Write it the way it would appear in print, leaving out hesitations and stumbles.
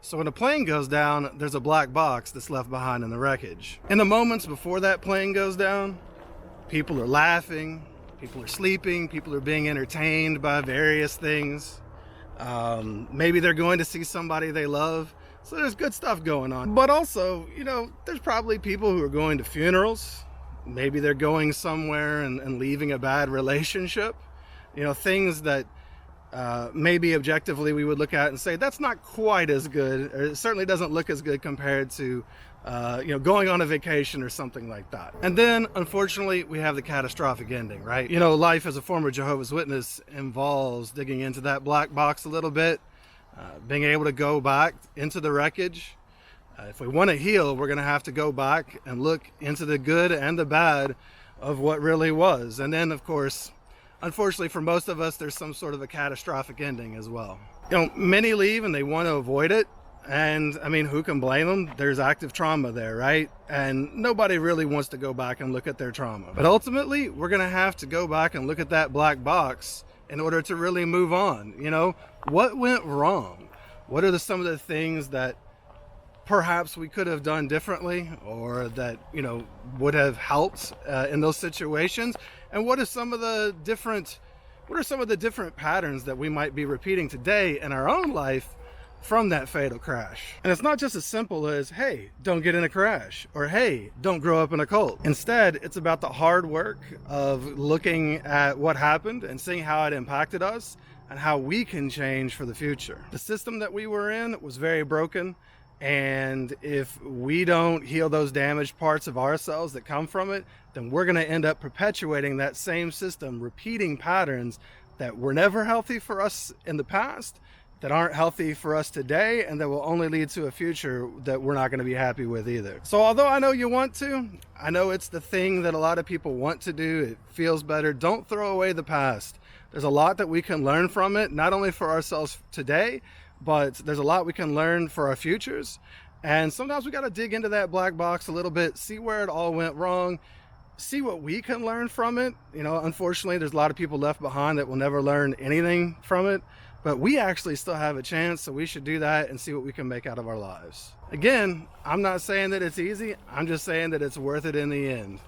So when a plane goes down, there's a black box that's left behind in the wreckage. In the moments before that plane goes down, people are laughing, people are sleeping, people are being entertained by various things. Maybe they're going to see somebody they love. So there's good stuff going on. But also, you know, there's probably people who are going to funerals. Maybe they're going somewhere and leaving a bad relationship. You know, things that maybe objectively we would look at and say that's not quite as good, or it certainly doesn't look as good compared to you know, going on a vacation or something like that. And then unfortunately we have the catastrophic ending, right? You know, life as a former Jehovah's Witness involves digging into that black box a little bit, being able to go back into the wreckage. If we want to heal, we're going to have to go back and look into the good and the bad of what really was. And then of course, unfortunately for most of us, there's some sort of a catastrophic ending as well. You know, many leave and they want to avoid it. And I mean, who can blame them? There's active trauma there, right? And nobody really wants to go back and look at their trauma. But ultimately, we're going to have to go back and look at that black box in order to really move on. You know, what went wrong? What are some of the things that perhaps we could have done differently, or that, you know, would have helped in those situations? And what are some of the different patterns that we might be repeating today in our own life from that fatal crash? And it's not just as simple as, hey, don't get in a crash, or hey, don't grow up in a cult. Instead, it's about the hard work of looking at what happened and seeing how it impacted us and how we can change for the future. The system that we were in was very broken. And if we don't heal those damaged parts of ourselves that come from it, then we're going to end up perpetuating that same system, repeating patterns that were never healthy for us in the past, that aren't healthy for us today, and that will only lead to a future that we're not going to be happy with either. So although I know you want to, I know it's the thing that a lot of people want to do, it feels better, don't throw away the past. There's a lot that we can learn from it, not only for ourselves today, but there's a lot we can learn for our futures. And sometimes we got to dig into that black box a little bit, see where it all went wrong, see what we can learn from it. You know, unfortunately, there's a lot of people left behind that will never learn anything from it, but we actually still have a chance, so we should do that and see what we can make out of our lives. Again, I'm not saying that it's easy, I'm just saying that it's worth it in the end.